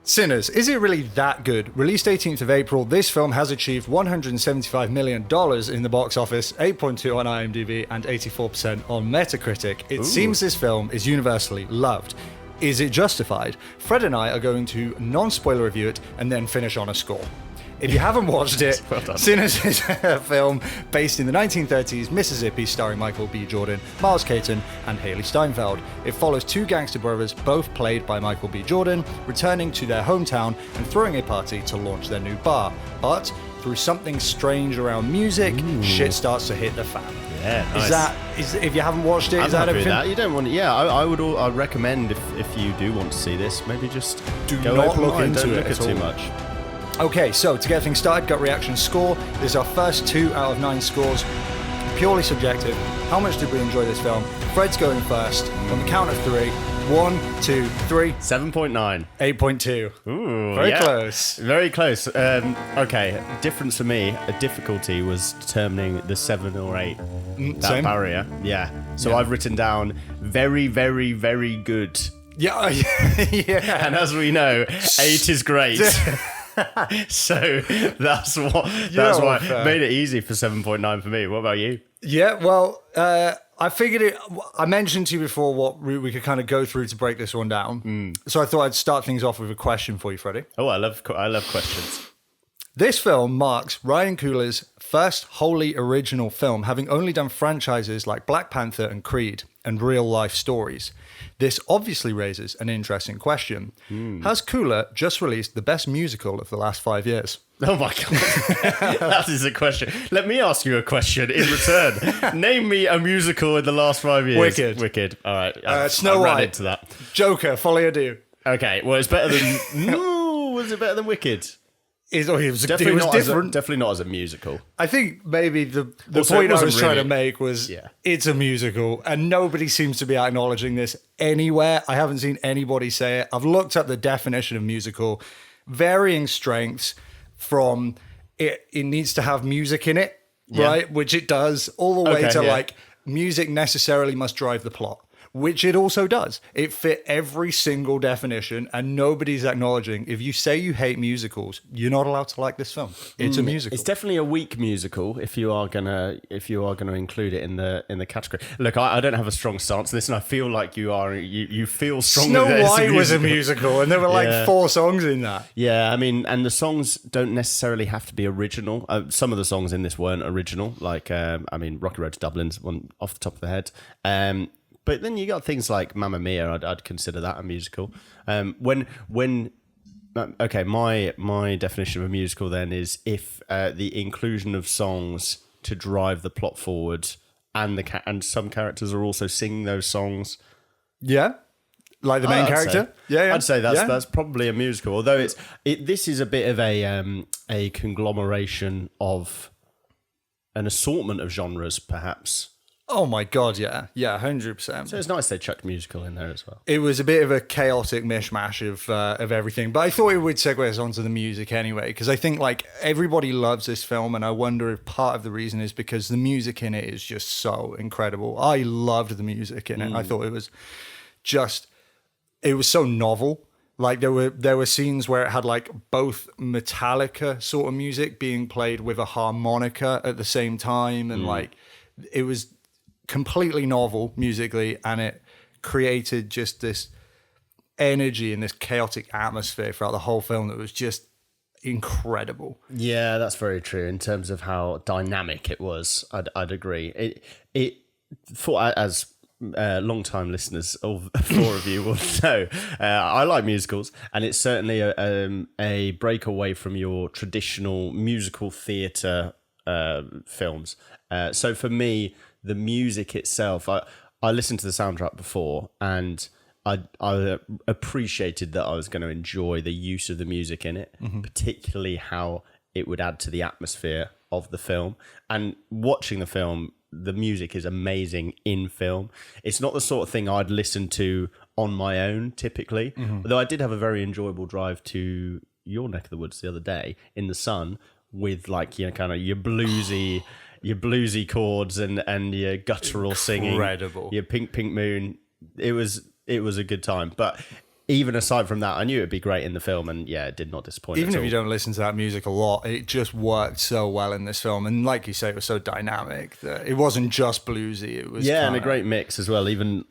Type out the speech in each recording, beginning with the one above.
Sinners, is it really that good? Released 18th of April, this film has achieved $175 million in the box office, 8.2 on IMDb and 84% on Metacritic. It seems this film is universally loved. Is it justified? Fred and I are going to non-spoiler review it and then finish on a score. If you haven't watched it, Well Sinners is a film based in the 1930s Mississippi starring Michael B. Jordan, Miles Caton, and Haley Steinfeld. It follows two gangster brothers, both played by Michael B. Jordan, returning to their hometown and throwing a party to launch their new bar. But through something strange around music, shit starts to hit the fan. Yeah, nice. Is if you haven't watched it, I'm is that happy with everything? that. You don't want it. Yeah, I'd recommend if you do want to see this, maybe just Do go not open look mind, into don't it look at at too all. much. Okay, so to get things started, gut reaction score. This is our first 2 out of 9 scores. Purely subjective. How much did we enjoy this film? Fred's going first. On the count of 3. 1, 2, 3. 7.9. 8.2. Ooh, Very yeah. close. Very close. Okay, difference for me, a difficulty was determining the 7 or 8. That same. barrier. Yeah. So Yeah. I've written down very, very, very good. Yeah, yeah. And as we know, 8 is great. So that's why it made it easy for 7.9 for me. What about you? Yeah, well, I figured it. I mentioned to you before what we could kind of go through to break this one down. So I thought I'd start things off with a question for you, Freddie. Oh, I love questions. This film marks Ryan Coogler's first wholly original film, having only done franchises like Black Panther and Creed and real-life stories. This obviously raises an interesting question. Has Coogler just released the best musical of the last 5 years? Oh my God. That is a question. Let me ask you a question in return. Name me a musical in the last 5 years. Wicked. All right. Snow I ran White. into that. Joker, Folly Ado. Okay. Well, it's better than... No, was it better than Wicked? It was Definitely different. Definitely not as a musical. I think maybe the Also, point it I was wasn't trying to really- make was Yeah. it's a musical and nobody seems to be acknowledging this anywhere. I haven't seen anybody say it. I've looked up the definition of musical, varying strengths from it needs to have music in it, right? Which it does, all the way to like music necessarily must drive the plot. Which it also does. It fit every single definition, and nobody's acknowledging. If you say you hate musicals, you're not allowed to like this film. It's a musical. It's definitely a weak musical if you are gonna include it in the category. Look, I don't have a strong stance on this, and I feel like you feel strongly. Snow that it's White was a musical, and there were like 4 songs in that. Yeah, I mean, and the songs don't necessarily have to be original. Some of the songs in this weren't original. Like, I mean, Rocky Road to Dublin's one off the top of the head. But then you got things like Mamma Mia. I'd consider that a musical. My definition of a musical then is if the inclusion of songs to drive the plot forward, and and some characters are also singing those songs. Yeah, like the main character. I'd say that's probably a musical. Although this is a bit of a conglomeration of an assortment of genres, perhaps. Oh my God, yeah, 100%. So it's nice they chucked musical in there as well. It was a bit of a chaotic mishmash of everything, but I thought it would segue us onto the music anyway, because I think like everybody loves this film, and I wonder if part of the reason is because the music in it is just so incredible. I loved the music in it. I thought it was so novel. Like there were scenes where it had like both Metallica sort of music being played with a harmonica at the same time, and like it was completely novel musically, and it created just this energy and this chaotic atmosphere throughout the whole film that was just incredible. Yeah, that's very true in terms of how dynamic it was. I'd agree. It for as long-time listeners, all 4 of you will know, I like musicals, and it's certainly a break away from your traditional musical theatre films. So for me, the music itself, I listened to the soundtrack before, and I appreciated that I was going to enjoy the use of the music in it, particularly how it would add to the atmosphere of the film. And watching the film, the music is amazing in film. It's not the sort of thing I'd listen to on my own typically, although I did have a very enjoyable drive to your neck of the woods the other day in the sun with like, you know, kind of your bluesy chords and your guttural singing, Incredible. your Pink Moon. It was a good time, but even aside from that, I knew it'd be great in the film, and yeah, it did not disappoint. Even at if all. you don't listen to that music a lot, it just worked so well in this film. And like you say, it was so dynamic that it wasn't just bluesy. It was and a great mix as well. Even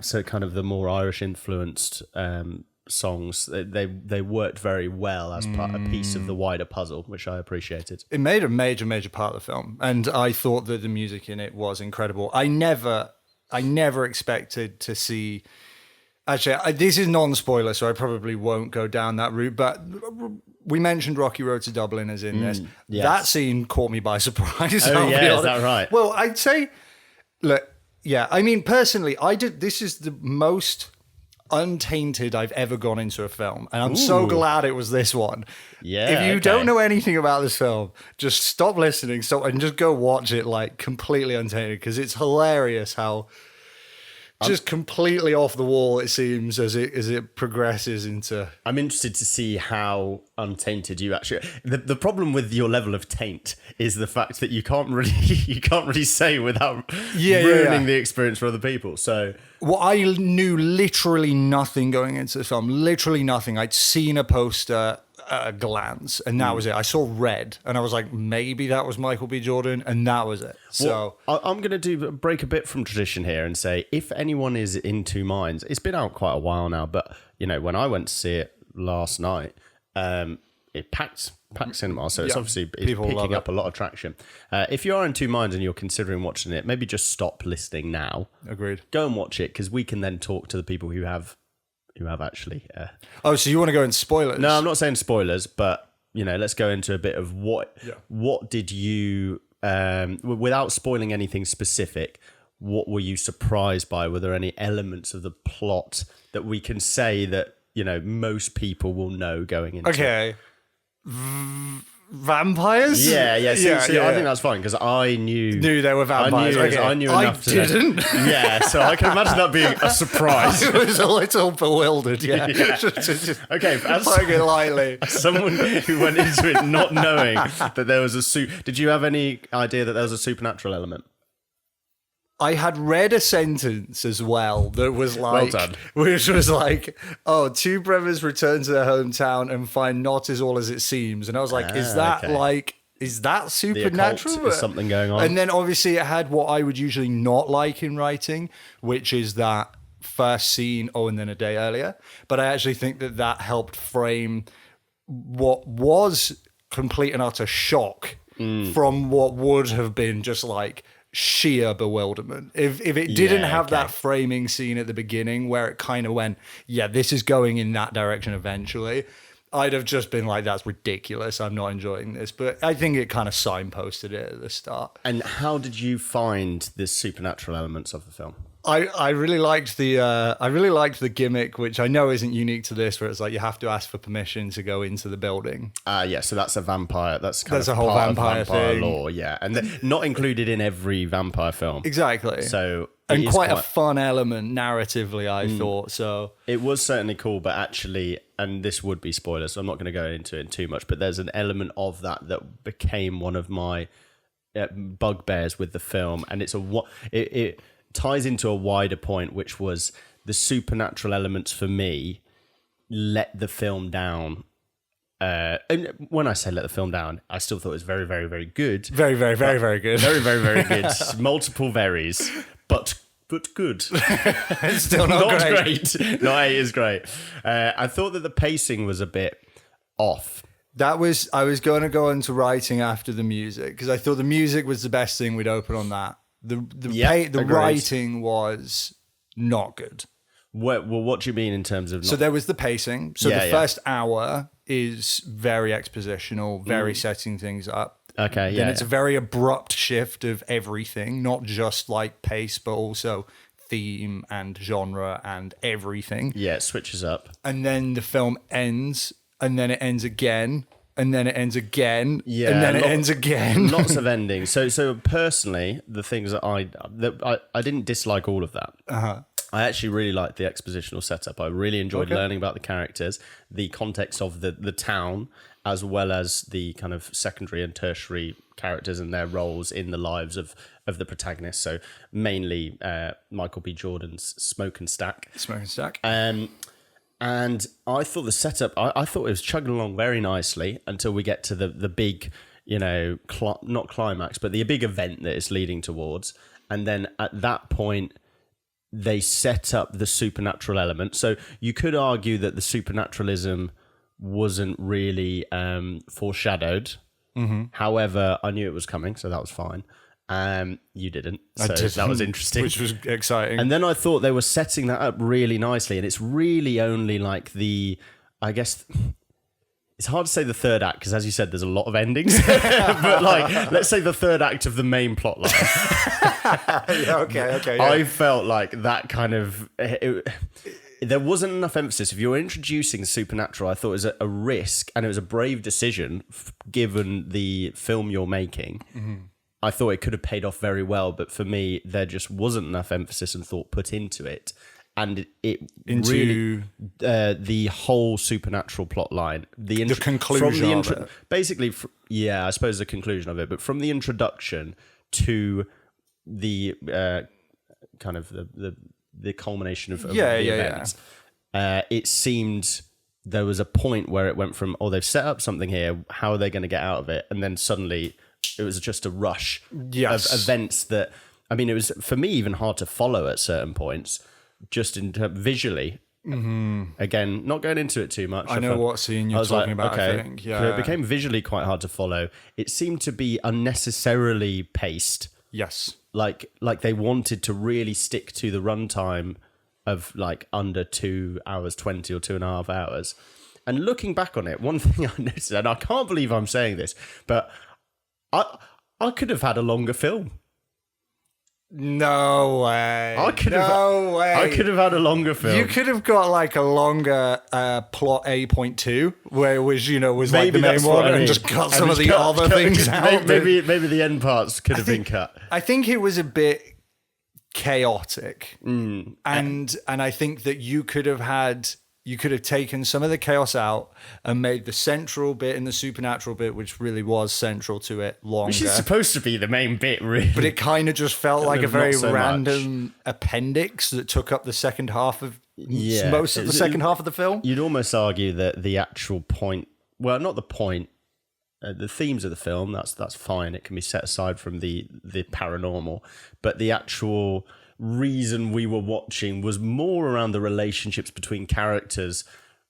so, kind of the more Irish influenced songs, they worked very well as part a piece of the wider puzzle, which I appreciated. It made a major part of the film, and I thought that the music in it was incredible. I never expected to see. Actually, this is non-spoiler, so I probably won't go down that route. But we mentioned Rocky Road to Dublin as in this. Yes. That scene caught me by surprise. Oh, I'll be yeah, is honest. that right? Well, I'd say, look, yeah. I mean, personally, this is the most untainted I've ever gone into a film, and I'm so glad it was this one. Yeah. If you don't know anything about this film, just stop listening, and just go watch it like completely untainted, because it's hilarious how. Just completely off the wall, it seems, as it progresses into. I'm interested to see how untainted you actually. The problem with your level of taint is the fact that you can't really say without ruining the experience for other people. So, well, I knew literally nothing going into the film. Literally nothing. I'd seen a poster at a glance, and that was it. I saw red, and I was like, maybe that was Michael B. Jordan, and that was it. So I'm going to break a bit from tradition here and say, if anyone is in Two Minds, it's been out quite a while now, but when I went to see it last night, it packed cinema, so it's obviously picking up a lot of traction. If you are in Two Minds and you're considering watching it, maybe just stop listening now. Agreed. Go and watch it, because we can then talk to the people who have actually. Oh, so you want to go into spoilers? No, I'm not saying spoilers, but let's go into a bit of what did you, without spoiling anything specific, what were you surprised by? Were there any elements of the plot that we can say that most people will know going into? Okay. Vampires? Yeah. I think that's fine, because I knew they were vampires. I knew enough to didn't. Yeah, so I can imagine that being a surprise. I was a little bewildered. Yeah. Just Okay, playing it lightly. As someone who went into it not knowing that there was did you have any idea that there was a supernatural element? I had read a sentence as well that was like, Well done. which was like, oh, two brothers return to their hometown and find not as all as it seems. And I was like, is that supernatural? Is something going on? And then obviously it had what I would usually not like in writing, which is that first scene, and then a day earlier. But I actually think that helped frame what was complete and utter shock from what would have been just like sheer bewilderment. If it didn't have that framing scene at the beginning where it kind of went, this is going in that direction eventually, I'd have just been like, that's ridiculous, I'm not enjoying this. But I think it kind of signposted it at the start. And how did you find the supernatural elements of the film? I really liked the gimmick, which I know isn't unique to this, where it's like you have to ask for permission to go into the building. So that's a vampire. That's a whole part vampire of vampire thing. lore, and not included in every vampire film. Exactly. So and quite a fun element narratively, I thought. So it was certainly cool, but actually, and this would be spoilers, so I'm not going to go into it too much. But there's an element of that became one of my bugbears with the film, and it ties into a wider point, which was the supernatural elements for me let the film down. And when I say let the film down, I still thought it was very, very, very good. Very, very, very, very good. Very, very, very good. Multiple verys, but good. It's still not great. No, it is great. I thought that the pacing was a bit off. I was going to go into writing after the music, because I thought the music was the best thing we'd open on that. The writing was not good. Well, what do you mean in terms of? So there was the pacing. So the first hour is very expositional, very setting things up. Okay, Then it's a very abrupt shift of everything, not just like pace, but also theme and genre and everything. Yeah, it switches up. And then the film ends, and then it ends again. And then it ends again, and then it ends again. Lots of endings. So personally, the things that I didn't dislike all of that. I actually really liked the expositional setup. I really enjoyed learning about the characters, the context of the town, as well as the kind of secondary and tertiary characters and their roles in the lives of the protagonists. So mainly Michael B. Jordan's Smoke and Stack. And I thought the setup, I thought it was chugging along very nicely until we get to the big, not climax, but the big event that it's leading towards. And then at that point, they set up the supernatural element. So you could argue that the supernaturalism wasn't really foreshadowed. Mm-hmm. However, I knew it was coming, so that was fine. You didn't, so that was interesting. Which was exciting. And then I thought they were setting that up really nicely, and it's really only like I guess it's hard to say the third act, because as you said, there's a lot of endings. But like, let's say the third act of the main plot line. Okay. Yeah. I felt like that kind of... there wasn't enough emphasis. If you're introducing supernatural, I thought it was a risk, and it was a brave decision given the film you're making. Mm-hmm. I thought it could have paid off very well, but for me, there just wasn't enough emphasis and thought put into it. And really, the whole supernatural plot line, the conclusion of it. Basically, I suppose the conclusion of it, but from the introduction to the kind of the culmination of the events, it seemed there was a point where it went from, they've set up something here, how are they going to get out of it? And then suddenly it was just a rush of events that, I mean, it was, for me, even hard to follow at certain points, just visually. Mm-hmm. Again, not going into it too much. I know what scene you're talking about, okay. I think. Yeah. But it became visually quite hard to follow. It seemed to be unnecessarily paced. Yes. Like they wanted to really stick to the runtime of like under 2 hours 20 or 2.5 hours. And looking back on it, one thing I noticed, and I can't believe I'm saying this, but I could have had a longer film. No way. I could have had a longer film. You could have got like a longer plot 8.2 where it was, was maybe like the main one, and just cut some of the other things out. Maybe the end parts could have been cut. I think it was a bit chaotic. And I think that you could have taken some of the chaos out and made the central bit and the supernatural bit, which really was central to it, longer. Which is supposed to be the main bit, really. But it kind of just felt like a very random appendix that took up the second half of most of the second half of the film. You'd almost argue that the actual point, well, not the point, the themes of the film, that's fine. It can be set aside from the paranormal. But the actual reason we were watching was more around the relationships between characters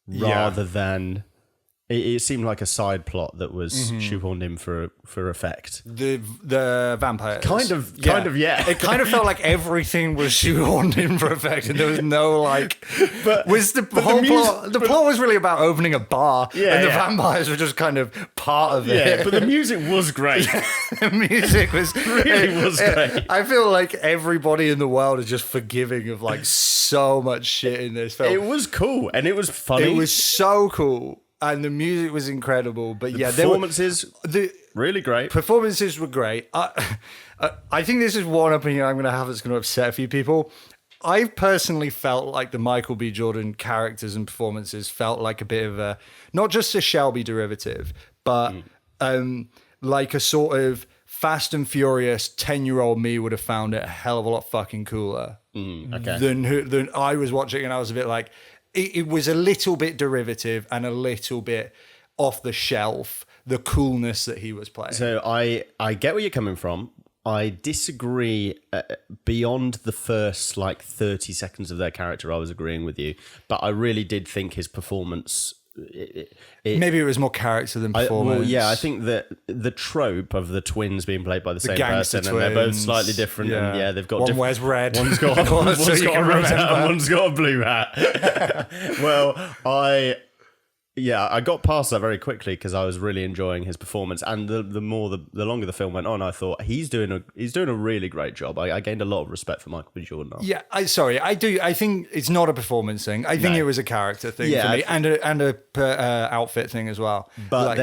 rather than it seemed like a side plot that was shoehorned in for effect. The vampires. Kind of, yeah. It kind of felt like everything was shoehorned in for effect, and there was no plot. The plot was really about opening a bar, and the vampires were just kind of part of it. Yeah, but the music was great. The music was great. I feel like everybody in the world is just forgiving of like so much shit in this film. It was cool, and it was funny. It was so cool. And the music was incredible, but performances really great. Performances were great. I think this is one opinion I'm going to have that's going to upset a few people. I personally felt like the Michael B. Jordan characters and performances felt like a bit of a, not just a Shelby derivative, but like a sort of Fast and Furious 10-year-old me would have found it a hell of a lot fucking cooler than I was watching, and I was a bit like, it was a little bit derivative and a little bit off the shelf, the coolness that he was playing. So I get where you're coming from. I disagree beyond the first 30 seconds of their character. I was agreeing with you, but I really did think his performance... Maybe it was more character than performance. I think that the trope of the twins being played by the same person, and they're both slightly different, and they've got one wears red, one's got a red hat, and one's got a blue hat. Well, I got past that very quickly because I was really enjoying his performance, and the longer the film went on, I thought he's doing a really great job. I gained a lot of respect for Michael B. Jordan. Yeah, I think it's not a performance thing. I think it was a character thing for me, and a outfit thing as well. But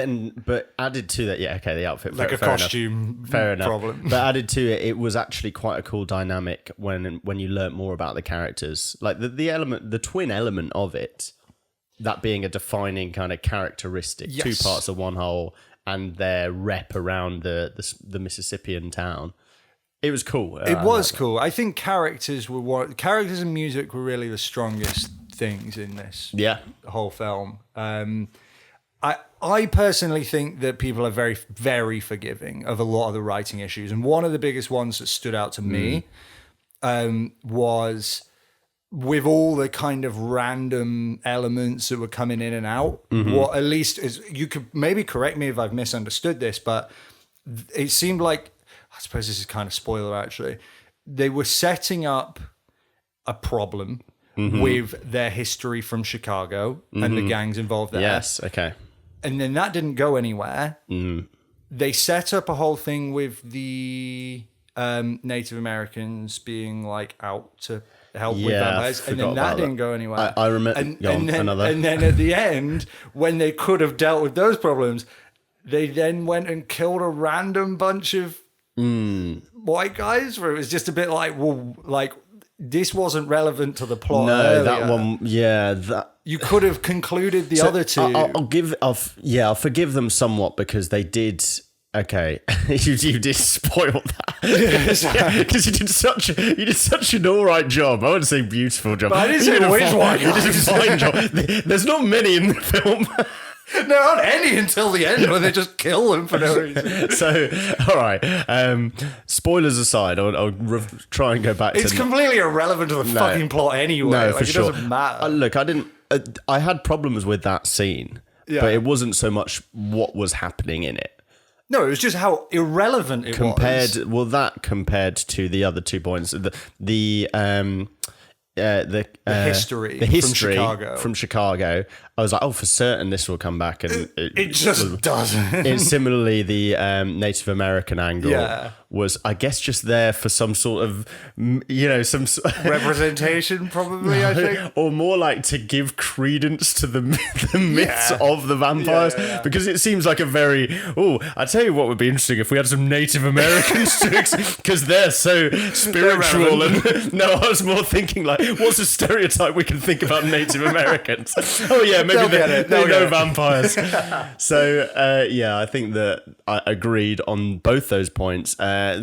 but added to that, the outfit, like a costume, fair enough. Problem. But added to it, it was actually quite a cool dynamic when you learnt more about the characters, like the twin element of it. That being a defining kind of characteristic, two parts of one whole, and their rep around the Mississippian town. It was cool. It was cool. I think characters and music were really the strongest things in this Yeah. whole film. I personally think that people are very, very forgiving of a lot of the writing issues. And one of the biggest ones that stood out to me was with all the kind of random elements that were coming in and out. What at least is, you could maybe correct me if I've misunderstood this, but it seemed like, I suppose this is kind of spoiler actually, they were setting up a problem with their history from Chicago and the gangs involved there. Yes, okay. And then that didn't go anywhere. They set up a whole thing with the Native Americans being like out to help with vampires, and then that didn't go anywhere. I remember. And then at the end, when they could have dealt with those problems, they then went and killed a random bunch of white guys. Where it was just a bit like, well, like this wasn't relevant to the plot. No, earlier. that one. Yeah, that. You could have concluded the other two. I'll forgive them somewhat because they did. Okay, you did spoil that because you did such an all right job. I wouldn't say beautiful job. But I didn't say the which one. You did a fine job. There's not many in the film. No, not any until the end when they just kill them for no reason. So, all right. Spoilers aside, I'll try and go back. It's completely irrelevant to the fucking plot anyway. No, like, for sure. It doesn't matter. Look, I didn't. I had problems with that scene, but it wasn't so much what was happening in it. No, it was just how irrelevant it was. Well, that compared to the other 2 points, the history from Chicago. I was like, oh, for certain this will come back, and it just doesn't. And similarly, the Native American angle was, I guess, just there for some sort of, some representation, probably. I think, or more like to give credence to the myths of the vampires, because it seems like a very. Oh, I tell you what would be interesting if we had some Native Americans because they're so spiritual. And no, I was more thinking like, what's a stereotype we can think about Native Americans? Oh yeah. Maybe they know vampires. So I think that I agreed on both those points. The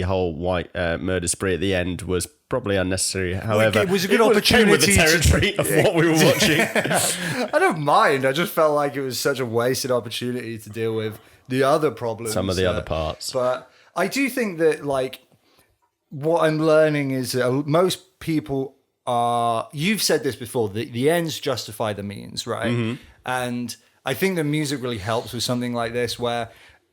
whole white murder spree at the end was probably unnecessary. However, it was a good opportunity with the territory of what we were watching. I don't mind. I just felt like it was such a wasted opportunity to deal with the other problems. Some of the other parts, but I do think that like what I'm learning is that most people. You've said this before, the ends justify the means, right? And I think the music really helps with something like this where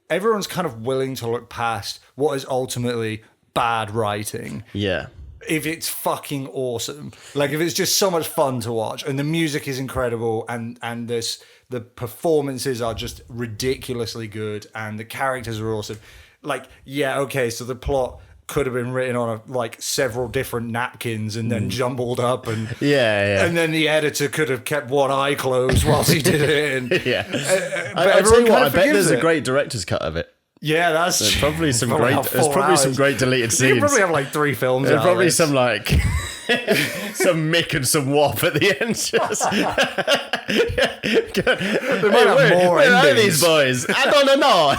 everyone's kind of willing to look past what is ultimately bad writing. Yeah. If it's fucking awesome. Like if it's just so much fun to watch and the music is incredible and the performances are just ridiculously good and the characters are awesome. Like, yeah, okay, so the plot could have been written on several different napkins and then jumbled up and and then the editor could have kept one eye closed whilst he did it and but I tell you what, I bet there's a great director's cut of it. Yeah, that's there's probably some great deleted scenes. You probably have like 3 films. There's probably some like some Mick and some Wop at the end. Just they might have more where are endings. These boys? I don't know.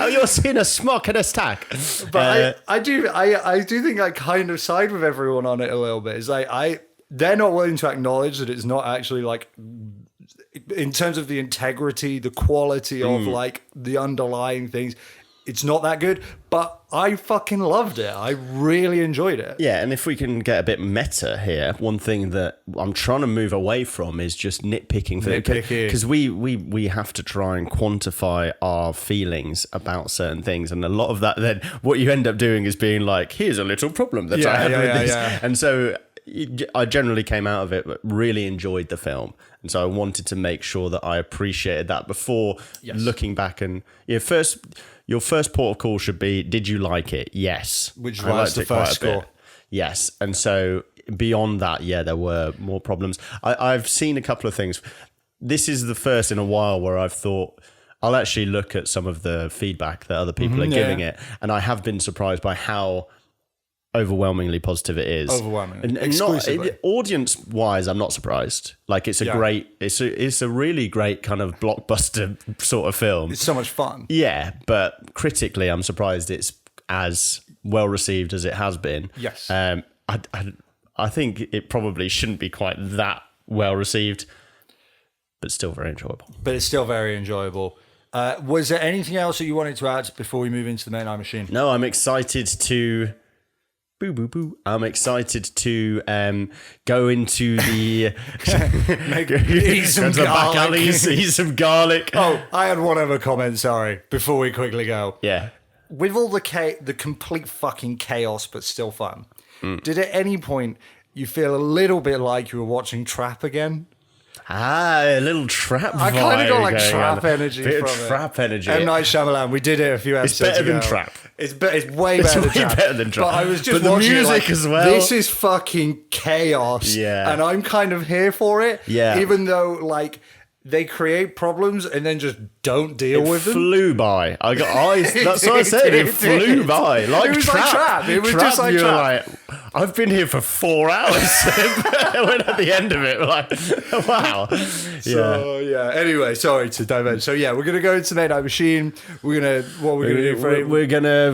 Oh, you're seeing a smoke and a stack. But I do think I kind of side with everyone on it a little bit. It's like they're not willing to acknowledge that it's not actually like in terms of the integrity, the quality of like the underlying things. It's not that good, but I fucking loved it. I really enjoyed it. Yeah, and if we can get a bit meta here, one thing that I'm trying to move away from is just nitpicking. Because we have to try and quantify our feelings about certain things. And a lot of that, then what you end up doing is being like, here's a little problem that I had with this. Yeah. And so I generally came out of it, but really enjoyed the film. And so I wanted to make sure that I appreciated that before looking back. And your first port of call should be, did you like it? Yes. Which was the first score. Yes. And so beyond that, there were more problems. I've seen a couple of things. This is the first in a while where I've thought, I'll actually look at some of the feedback that other people are giving it. And I have been surprised by how overwhelmingly positive it is. Overwhelmingly. And audience-wise, I'm not surprised. Like it's a really great kind of blockbuster sort of film. It's so much fun. Yeah, but critically, I'm surprised it's as well received as it has been. Yes. I think it probably shouldn't be quite that well received, but still very enjoyable. But it's still very enjoyable. Was there anything else that you wanted to add before we move into the main eye machine? No, I'm excited to... I'm excited to go into the... Eat some back garlic. alleys, eat some garlic. Oh, I had one other comment, sorry, before we quickly go. Yeah. With all the complete fucking chaos, but still fun, did at any point you feel a little bit like you were watching Trap again? A little trap vibe. I kind of got like going trap on. energy Bit from of it. trap energy. M. Night Shyamalan, we did it a few episodes ago. better than Trap. It's way better than Trap. better than Trap. But I was just But the watching music it like, as well. This is fucking chaos. Yeah. And I'm kind of here for it. Yeah. Even though, like, they create problems and then just don't deal with them. Flew by. That's what I said. It flew by. Like It was Trap. like Trap. It was just like you were Trap. like, I've been here for 4 hours. When at the end of it, we're like, wow. So, yeah. Anyway, sorry to diverge. So, yeah, we're going to go into the main eye machine. What we're going to do for it? We're gonna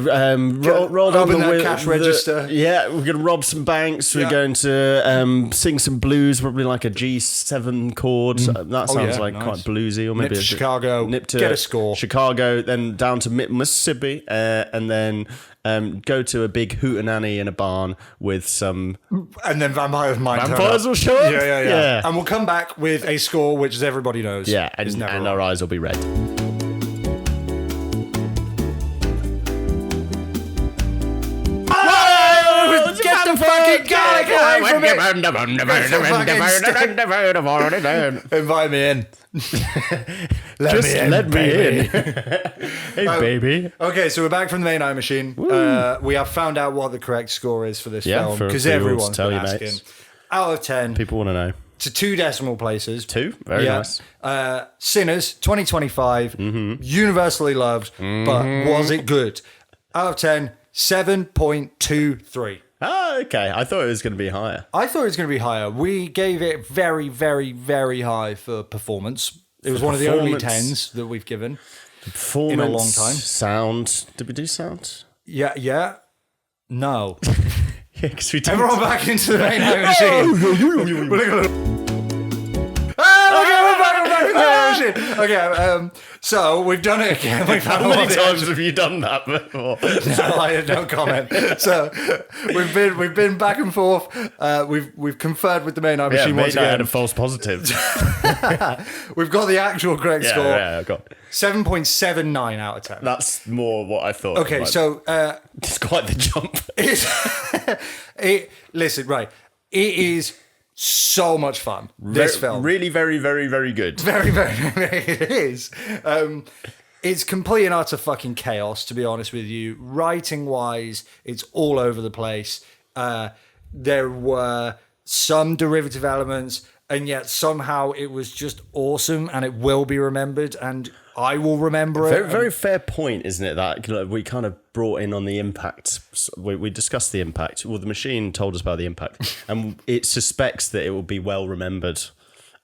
roll down open the that cash register. Yeah, we're gonna rob some banks. Yeah. We're going to sing some blues, probably like a G7 chord. That sounds yeah, like nice. quite bluesy, or Nip maybe to Chicago, nip to get a score. Chicago, then down to Mississippi, and then go to a big hootenanny in a barn with some And then Vampires might turn vampires up. will show up. Yeah. And we'll come back with a score which, as everybody knows, Yeah, is and never wrong. our eyes will be red. Get the fucking garlic away from it! Invite me in. Let me in. Hey, baby. Okay, so we're back from the main eye machine. We have found out what the correct score is for this Yeah, film for because everyone to everyone's tell been you, asking. mates. Out of 10 People want to know. to 2 decimal places. 2? Very nice. Sinners 2025, Mm-hmm. universally loved, but was it good? Out of 10, 7.23. Ah, okay. I thought it was going to be higher. I thought it was going to be higher. We gave it very, very, very high for performance. It was one of the only performance. 10s that we've given. Performance, In a long time. Sound. Did we do sound? Yeah. No. Yeah, because we did. Everyone back into the main eye machine. We're back in the main eye machine. Okay, so we've done it again. We've had How all many the times have you done that before? No, I don't comment. So we've been back and forth. We've conferred with the main eye Yeah, machine once mate, I had again. a false positive. We've got the actual correct score. Yeah, I got. 7.79 out of 10. That's more what I thought. Okay, Like, so it's quite the jump. listen, right. It is so much fun. This film. Really, very, very, very good. Very, very, it is. It's complete and utter fucking chaos, to be honest with you. Writing wise, it's all over the place. There were some derivative elements, and yet somehow it was just awesome, and it will be remembered, and I will remember it. Very, very fair point, isn't it? That we kind of brought in on the impact. We discussed the impact. Well, the machine told us about the impact, and it suspects that it will be well remembered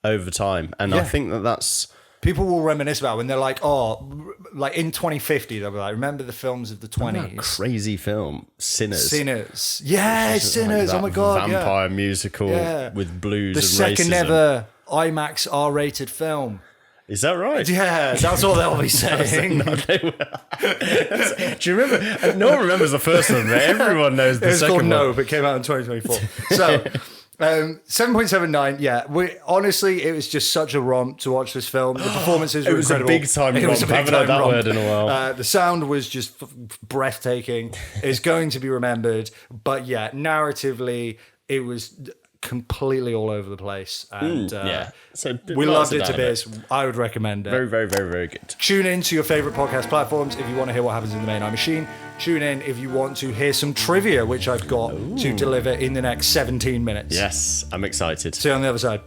over time. And I think that's People will reminisce about it when they're like, like in 2050, they'll be like, remember the films of the 20s? crazy film, Sinners. Yeah, Sinners. Like Oh my God. vampire musical with blues and racism. The second ever IMAX R-rated film. Is that right? Yeah, that's all they'll be saying. Do you remember? No one remembers the first one, but everyone knows the It's second called one. No, but it came out in 2024. So, 7.79. Yeah, honestly, it was just such a romp to watch this film. The performances were It was a incredible. big-time It was a romp. I haven't heard big-time that romp. word in a while. The sound was just breathtaking. It's going to be remembered. But yeah, narratively, it was completely all over the place. And So we loved it to bits. I would recommend it. Very, very, very, very good. Tune in to your favorite podcast platforms if you want to hear what happens in the main eye machine. Tune in if you want to hear some trivia, which I've got to deliver in the next 17 minutes. Yes, I'm excited. See you on the other side.